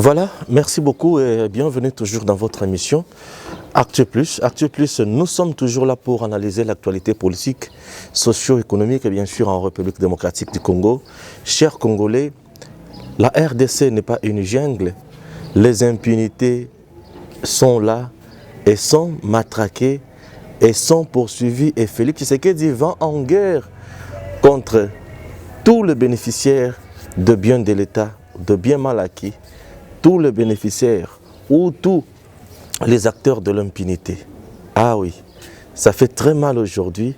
Voilà, merci beaucoup et bienvenue toujours dans votre émission Actu Plus. Actu Plus, nous sommes toujours là pour analyser l'actualité politique, socio-économique et bien sûr en République démocratique du Congo. Chers Congolais, la RDC n'est pas une jungle. Les impunités sont là et sont matraquées et sont poursuivies. Et Félix Tshisekedi va en guerre contre tous les bénéficiaires de biens de l'État, de biens mal acquis, tous les bénéficiaires ou tous les acteurs de l'impunité. Ah oui, ça fait très mal aujourd'hui.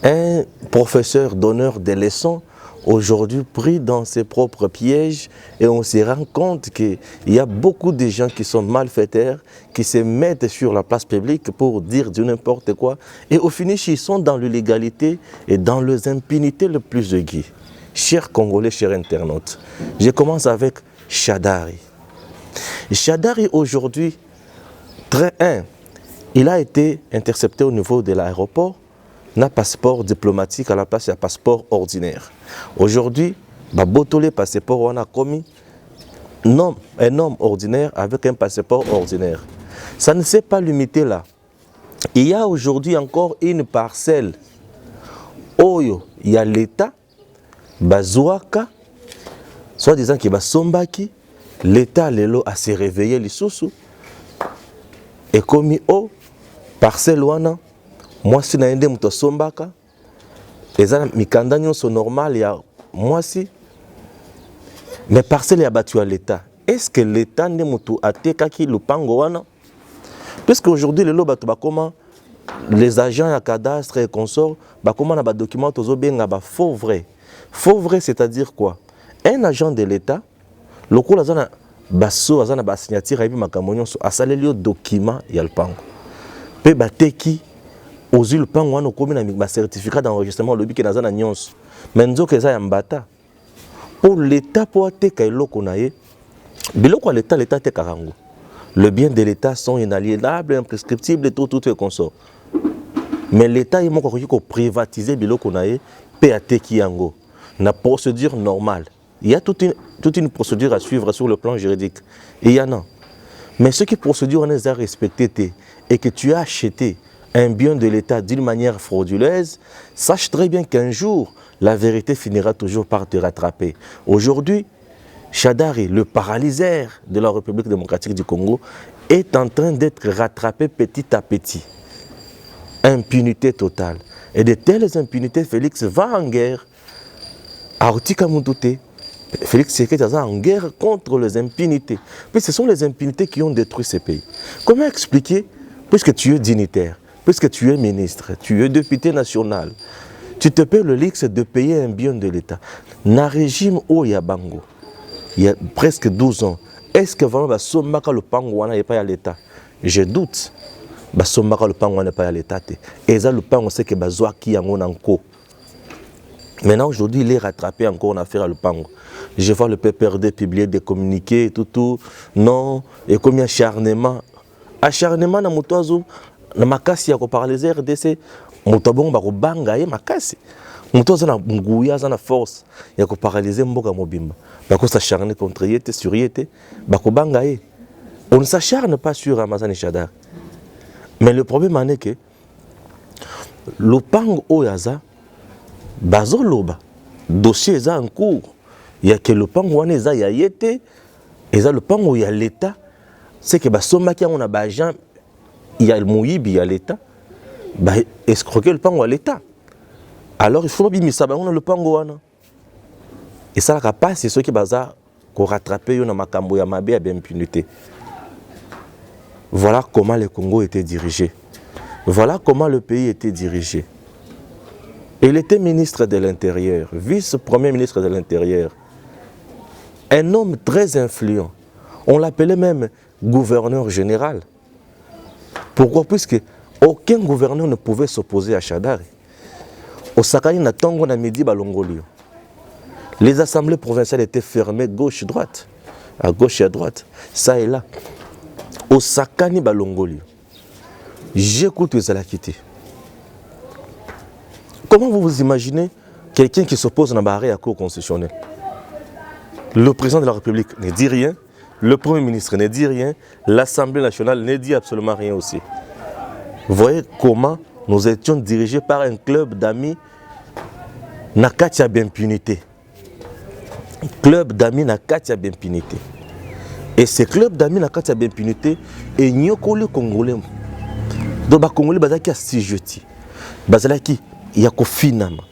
Un professeur donneur des leçons, aujourd'hui pris dans ses propres pièges, et on se rend compte qu'il y a beaucoup de gens qui sont malfaiteurs, qui se mettent sur la place publique pour dire du n'importe quoi, et au finish, ils sont dans l'illégalité et dans les impunités le plus aiguës. Chers Congolais, chers internautes, je commence avec Shadari. Shadari aujourd'hui, il a été intercepté au niveau de l'aéroport, n'a passeport diplomatique à la place d'un passeport ordinaire. Aujourd'hui, Botolé passeport on a commis un homme ordinaire avec un passeport ordinaire. Ça ne s'est pas limité là. Il y a aujourd'hui encore une parcelle. Oyo, il y a l'État, Bazouaka, soit disant qu'il va Sombaki, l'État lelo a se réveillé les sous et commis au parcelle wana moi si na ende muto sombaka eza mikanda nyonso normal ya moi si mais parcelle ya battu à l'État. Est-ce que l'État ne muto atekaki lupango wana? Puisque aujourd'hui lelo bato bakoma les agents à cadastre et consorts bakoma na ba documents tozo benga ba faux vrai. Faux vrai, c'est-à-dire quoi? Un agent de l'État lokola zana baso azana ba signature aibi makambo nyonso asaleli yo document ya lupango pe bateki ozwi lupango wana okomi na ba certificat d'enregistrement lobi ke nazana nyonso mais nzoka eza ya mbata pour l'État po ateka eloko na ye biloko ya l'État atekaka yango. Le bien de l'État sont inaliénables, imprescriptibles, tout et consort. Mais l'État est moko ko privatiser biloko na ye pe ateki yango na procédure normale. Il y a toute une procédure à suivre sur le plan juridique. Et il y en a. Mais ce qui procédure on est à respecter et que tu as acheté un bien de l'État d'une manière frauduleuse, sache très bien qu'un jour, la vérité finira toujours par te rattraper. Aujourd'hui, Shadari, le paralyseur de la République démocratique du Congo, est en train d'être rattrapé petit à petit. Impunité totale. Et de telles impunités, Félix va en guerre. Aoutika Moutouté. Félix Tshisekedi est en guerre contre les impunités. Puis ce sont les impunités qui ont détruit ce pays. Comment expliquer, puisque tu es dignitaire, puisque tu es ministre, tu es député national, tu te paies le luxe de payer un bien de l'État. Dans le régime Oyabango, il y a presque 12 ans, est-ce que vraiment Sombaka le Pangouana n'est pas à l'État? Je doute. Sombaka le Pangouana n'est pas à l'État. Et ça, le Pangouana, c'est que Bazouaki en encore. Maintenant, aujourd'hui, il est rattrapé encore en affaire à Lupango. Je vois le PPRD publier des communiqués et tout. Non, et comme il y a acharnement. Acharnement dans Moutouazou, dans Makasi, il y a paralysé RDC. Moutouabon, il y a Banga, Makasi. Moutouazou, il y a force. Il y a paralysé Mboga Mobimba. Il y a s'acharner contre Yété, sur Yété. Il y a Banga. On ne s'acharne pas sur Amazon et Shadar. Mais le problème est que Lupango Oyaza, Bazoloba, dossier est en cours. Il y a que le pango wana eza ya yete, eza le pango ya l'État. C'est que Sombaki on a bagent, il y a le mouyibi ya l'État, escroquer le pango à l'État. Alors il faut bien ça on a le pango wana. Et ça la passe c'est ceux qui baza ko rattraper yo na makambo ya mabe ya impunité. Voilà comment le Congo était dirigé. Voilà comment le pays était dirigé. Il était ministre de l'Intérieur, vice-premier ministre de l'Intérieur. Un homme très influent. On l'appelait même gouverneur général. Pourquoi? Puisque aucun gouverneur ne pouvait s'opposer à Shadari. Au Sakani na Tongo na Midi Balongolio. Les assemblées provinciales étaient fermées gauche-droite. À gauche et à droite. Ça et là. Au Sakani Balongolio. J'écoute les Alakiti. Comment vous imaginez quelqu'un qui s'oppose à la barrière à la Cour constitutionnelle? Le président de la République ne dit rien, le Premier ministre ne dit rien, l'Assemblée nationale ne dit absolument rien aussi. Vous voyez comment nous étions dirigés par un club d'amis na kati ya d'impunité. Club d'amis na kati ya d'impunité. Et ce club d'amis na kati ya d'impunité est nyokoli congolais. Donc ba congolais bazaki asijoti. Bazalaki ya kofinama.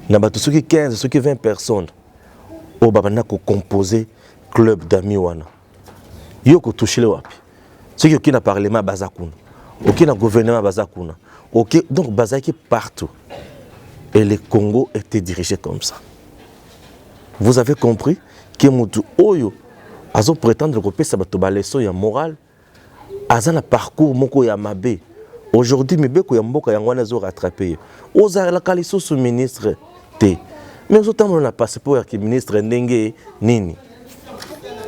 Na bato soki 15, soki 20 personnes. O babana ko composer club d'amis wana. Yo ko toucher le wapi. Soki oki na parlement bazakuna. Oki na gouvernement bazakuna. Ok, donc bazaki partout. Et le Congo était dirigé comme ça. Vous avez compris que Moutou Oyo azo prétendre que ça va leçon ya moral, azana parcours moko ya mabe. Aujourd'hui mibeko ya mboka ya ngwana zo rattraper. Oza la kaliso sous ministre T. Mais autant on a passeport ya ministre ndenge nini.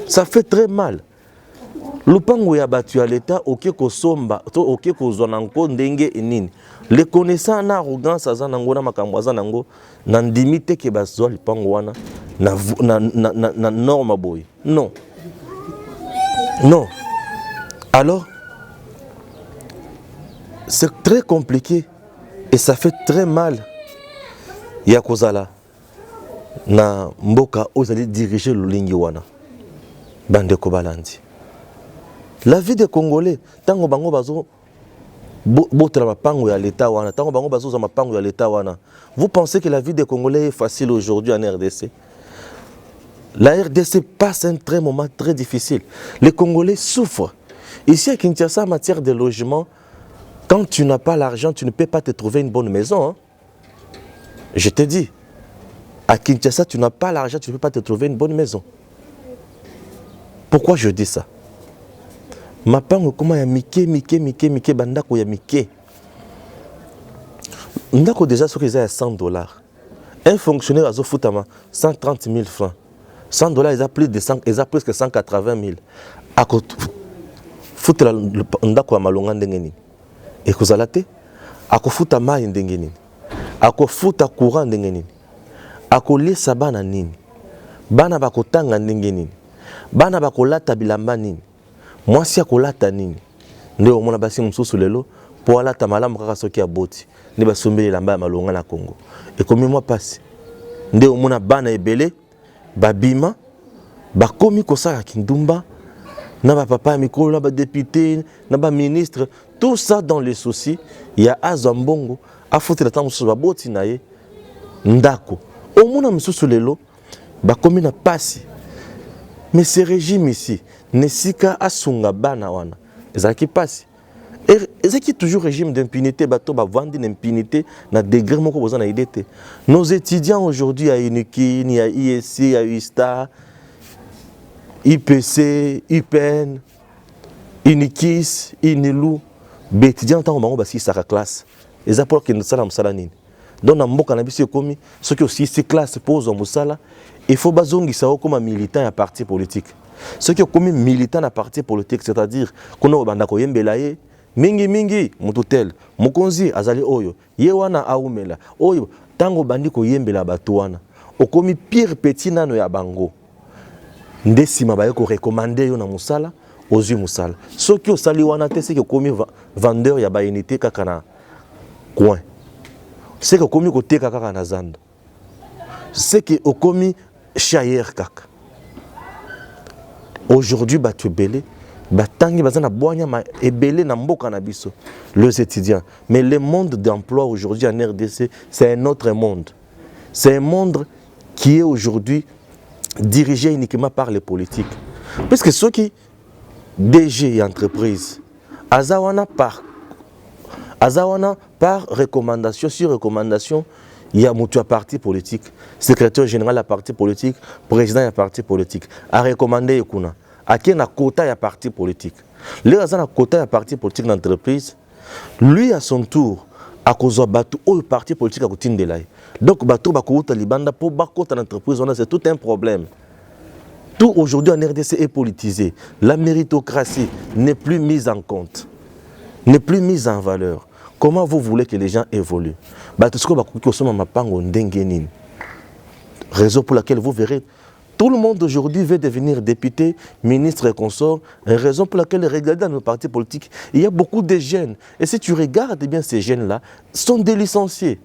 Ça fait très mal. Lupango ya batu ya l'État oké ko somba, to oké ko zonanko ndenge nini. Les connaissants na arrogance azana ngo na makambo azana ngo na ndimite ke bazwa lupango wana na norme boy. Non. Non. Alors c'est très compliqué et ça fait très mal. Ya kozala na mboka ozali diriger lulingi wana. Bande ko balandi. La vie des Congolais, tango bango bazo botra mapango ya l'État wana, tango bango bazo za mapango ya l'État wana. Vous pensez que la vie des Congolais est facile aujourd'hui en RDC? La RDC passe un très moment très difficile. Les Congolais souffrent. Ici à Kinshasa, en matière de logement, quand tu n'as pas l'argent, tu ne peux pas te trouver une bonne maison. Hein? Je te dis, à Kinshasa, tu n'as pas l'argent, tu ne peux pas te trouver une bonne maison. Pourquoi je dis ça? Mapango comment ya mike bandako ya mike. Ndako déjà sur les $100. Un fonctionnaire a zofutama 130 000 francs. $100 ils a plus de 100, ils a plus que 180 000. Ako futela ndako ya malonga ndenge nini. Et kozala te ako futa mai ndenge nini. Ako futa courant ndenge nini. Ako lisa bana nini. Bana bakotanga ndenge nini. Bana bakolata bilamba nini. Moi si akolata nini nde omona basi mususu lelo po alata malamu kaka soki aboti nde basombeli lamba ya malonga na Congo ekomi moi pasi nde omona bana ebele babima bakomi kosala kindumba na ba papa mikolo na ba député na ba ministre tout ça dans les soucis ya azambongo afutela ta mususu baboti na ye ndako omona mususu lelo bakomi na pasi. Mais ce régime ici, Nesika asunga bana wana, ezaki passe. Ezaki toujours régime d'impunité, bato ba vendre d'impunité na degré moko bozana idete. Nos étudiants aujourd'hui à UNIKIN, à ISC, à USTA, IPC, UPN, UNIKIS, INILU, les étudiants tant bango basi sa classe. Eza pour que nous sala musala nini. Donc na mboka na biso komi ce qui aussi ces classes pose au musala. Il faut bazongisa comme un militant à parti politique. Ceux qui ont commis militant à parti politique, c'est-à-dire qu'on a bandako yembelaye, mingi mututel, mukonzi azali oyo, yewana aumela, oyo tango bandiko yembela batuana, o commis pire petit nano ya bango. Ndesima ba yoko recommander yo na musala, ozu musala. Ceux qui ont sali wana te c'est que commis vendeur ya ba unité kakana coin. C'est que commis côté kaka na zando. C'est que au commis Chayer kaka. Aujourd'hui, batu belé, batangi bazana boanya ma ebele na mboka na biso, les étudiants. Mais le monde d'emploi aujourd'hui en RDC, c'est un autre monde. C'est un monde qui est aujourd'hui dirigé uniquement par les politiques. Parce que ceux qui DG et entreprises, azawana par recommandation sur recommandation. Il y a un parti politique, secrétaire général de la parti politique, président de la parti politique. A recommandé Yekuna. À qui a quota de parti politique. Lui a un quota de parti politique d'entreprise. Lui, à son tour, a cause de parti politique à côté de là. Donc, bateau bakouta libanda pour bakouta d'entreprise, c'est tout un problème. Tout aujourd'hui en RDC est politisé. La méritocratie n'est plus mise en compte, n'est plus mise en valeur. Comment vous voulez que les gens évoluent? Raison pour laquelle vous verrez Tout le monde aujourd'hui veut devenir député, ministre et consort, raison pour laquelle, regardez dans nos partis politiques, il y a beaucoup de jeunes. Et si tu regardes bien ces jeunes-là, sont des licenciés.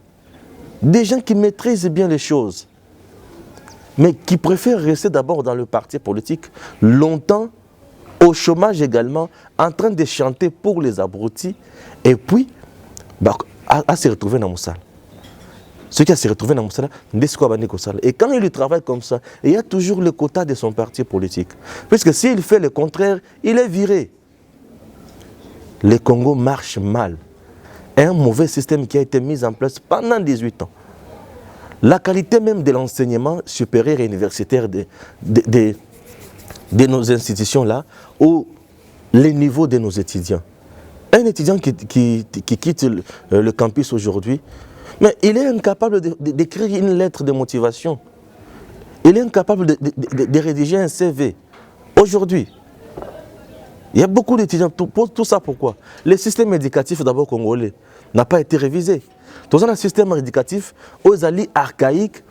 Des gens qui maîtrisent bien les choses, mais qui préfèrent rester d'abord dans le parti politique longtemps, au chômage également, en train de chanter pour les abrutis, et puis à se retrouver dans Moussala. Ceux qui se retrouvent dans Moussala, et quand il travaille comme ça, il y a toujours le quota de son parti politique. Puisque s'il fait le contraire, il est viré. Le Congo marche mal. Un mauvais système qui a été mis en place pendant 18 ans. La qualité même de l'enseignement supérieur et universitaire de nos institutions-là, ou les niveaux de nos étudiants. Un étudiant qui quitte le campus aujourd'hui, mais il est incapable d'écrire une lettre de motivation. Il est incapable de rédiger un CV. Aujourd'hui, il y a beaucoup d'étudiants. Tout ça pourquoi? Le système éducatif d'abord congolais n'a pas été révisé. Dans un système éducatif, aux alliés archaïques,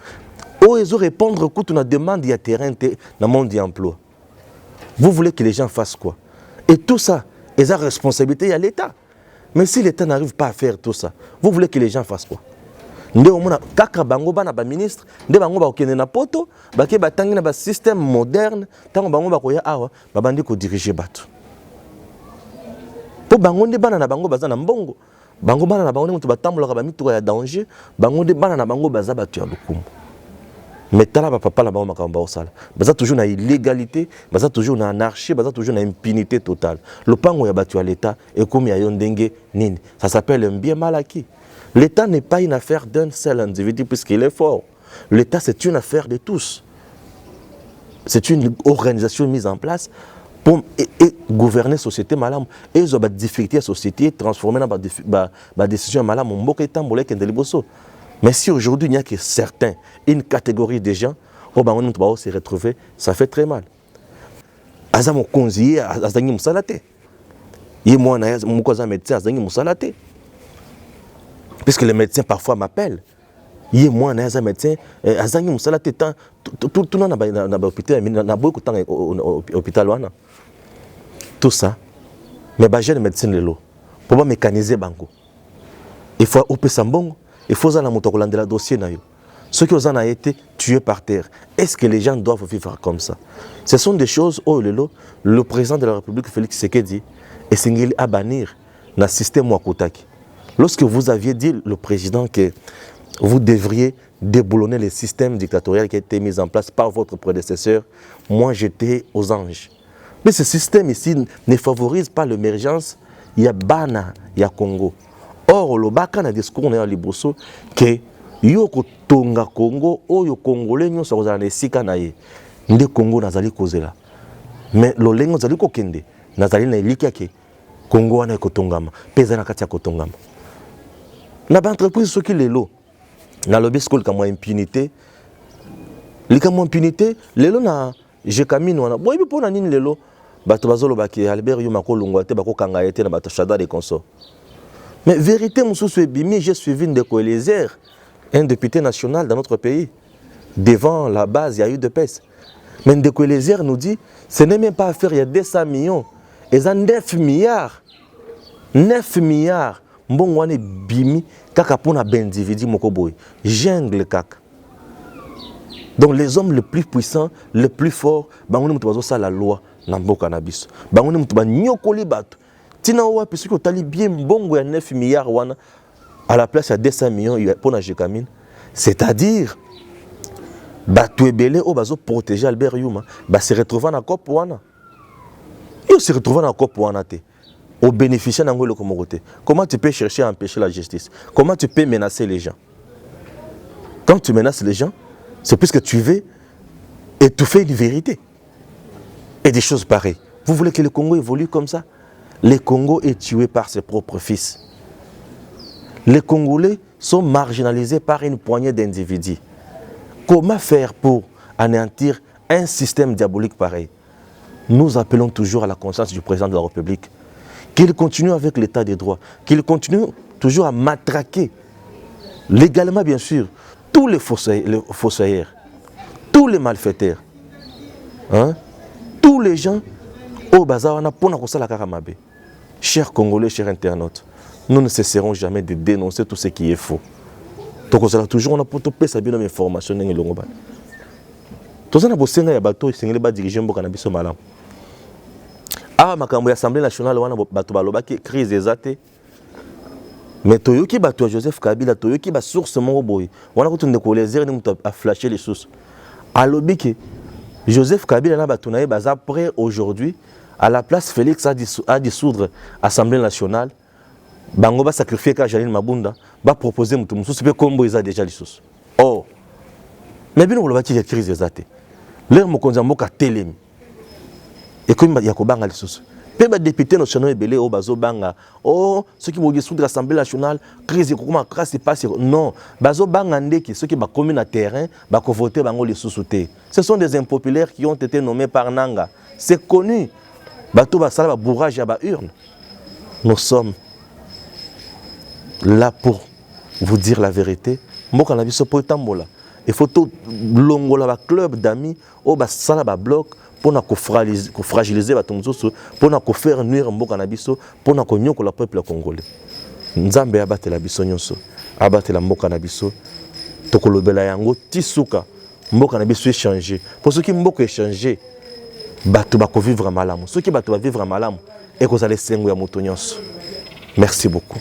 où ils ont répondre à la demande de terrain dans le monde de l'emploi. Vous voulez que les gens fassent quoi? Et tout ça, ils ont responsabilité à l'État. Mais si l'État n'arrive pas à faire tout ça, vous voulez que les gens fassent quoi? Nde omona kaka bango bana ba ministre nde bango ba okende na poto bake batangi na ba système moderne tango bango ba koya awa babandi ko diriger bato po bango nde bana na bango baza na mbongo bango bana na bango nde mutu batambolaka ba mituka ya danger bango nde bana na bango baza bato ya lokumu mais tala ba papa na bango makamba osala baza toujours na illégalité baza toujours na anarchie baza toujours na impunité totale lopango ya bato ya l'état ekomi ya yo ndenge nini ça s'appelle un bien mal acquis. L'État n'est pas une affaire d'un seul individu puisqu'il est fort. L'État, c'est une affaire de tous. C'est une organisation mise en place pour gouverner la société malam. Et ils ont des difficultés à la société, transformer dans des décisions malam. Mais si aujourd'hui il n'y a que certains, une catégorie de gens, on va se retrouver, ça fait très mal. Azam conseiller, azangi musalate. Yemwa na mukoza médecin, azangi musalate. Puisque les médecins parfois m'appellent. Il y a moi, un médecin, azangi musala tétan, tout le monde na hôpital, na beaucoup de temps au hôpital wana. Tout ça, mais bah j'ai les médecins lelo, pour pas mécaniser bango. Il faut opérer sambongo, il faut aller motokoland de la dossier na yo. Ceux qui ont été tués par terre, est-ce que les gens doivent vivre comme ça? Ce sont des choses où le président de la République Félix Tshisekedi est singulier à bannir dans le système Wakotaki. Lorsque vous aviez dit, le président, que vous devriez déboulonner le système dictatorial qui a été mis en place par votre prédécesseur, moi j'étais aux anges. Mais ce système ici ne favorise pas l'émergence, il y a Bana, il y a Congo. Or, le baka na discours na liboso que yoko tonga Congo, o yo Congolais nyo sa kozala na esika na ye. Nde Congo nazali kozela. Mais lo lengo zali ko kende, nazali na eliki ke Congo wana ekotongama, peza na kati ya kotongama. Na ba entreprise soki lelo na lobby school kama impunité likamo impunité lelo na je camine wana boy bi pona nini lelo bato bazolo baki Albert Yuma kolongwa te bako kanga ete na bato chada de consort. Mais vérité mususu ebimi, j'ai suivi Ndeko Eliezer, un député national dans notre pays, devant la base il y a eu de pèse. Mais Ndeko Eliezer nous dit ce n'est même pas à faire, il y a 200 millions et ça 9 milliards 9 milliards mbongo wane bimi kaka pona b'individu moko boy jungle kaka. Donc les hommes les plus puissants, les plus forts, bango ni mutu bazo sala la loi na mboka na biso. Bango ni mutu ba nyokoli bato. Tina wa pisu ko tali bien mbongo ya 9 milliards wana à la place ya 200 millions pona jekamine. C'est-à-dire bato ebele o bazo protéger Albert Yuma, ba se retrouver na COP wana. Ils se retrouvent na COP wana te. Au bénéficiaire d'Angola comme côté. Comment tu peux chercher à empêcher la justice? Comment tu peux menacer les gens? Quand tu menaces les gens, c'est parce que tu veux étouffer une vérité. Et des choses pareilles. Vous voulez que le Congo évolue comme ça? Le Congo est tué par ses propres fils. Les Congolais sont marginalisés par une poignée d'individus. Comment faire pour anéantir un système diabolique pareil? Nous appelons toujours à la conscience du président de la République qu'il continue avec l'état des droits, qu'il continue toujours à matraquer, légalement bien sûr, tous les fossoyeurs, tous les malfaiteurs. Hein? Tous les gens au bazar wana pona kosala kaka mabe. Chers Congolais, chers internautes, nous ne cesserons jamais de dénoncer tout ce qui est faux. Donc on a toujours on a pour topé sa bien information ndenge longo ba. Toza na bosenga ya bato sengele ba diriger mboka na biso malamu. Ah makambo ya Assemblée nationale wana bato balobaki crise ezate. Mais toyoki bato Joseph Kabila toyoki ba source moko boy. Wana ko tunde ko les heures ni a flasher les sources. Alobi ke Joseph Kabila na bato naye baza prêt aujourd'hui à la place Félix a dissoudre l'Assemblée nationale. Bango va sacrifier ka Janine Mabunda, va proposer mutu mususu pe kombo eza déjà lisusu. Oh. Mais bino kolobaki ya crise ezate. Leur mokonzi mboka telemi. Et comme ya ko banga lisusu. Pe ba député national ebele o bazo banga. Oh, ceux qui vont dissoudre l'Assemblée nationale, crise comment grâce passe non, bazo banga ndeki ceux qui ba commun na terrain, ba ko voter bango lisusu te. Ce sont des impopulaires qui ont été nommés par Nanga. C'est connu. Bato basala ba bourrage ya ba urne. Nous sommes là pour vous dire la vérité. Mboka na biso po tambola. Il faut tout longola ba club d'amis o ba sala ba bloc pour na ko fragiliser bato mosusu, pour na ko faire nuire mboka na biso, pour na ko nyokola peuple congolais. Nzambe abatela biso nyonso, abatela mboka na biso. Tokolobela yango tisuka mboka na biso échanger. Pour ceux qui mboka échanger, bato bako vivre malamu. Ceux qui bato va vivre malamu et ko zale sengo ya moto nyonso. Merci beaucoup.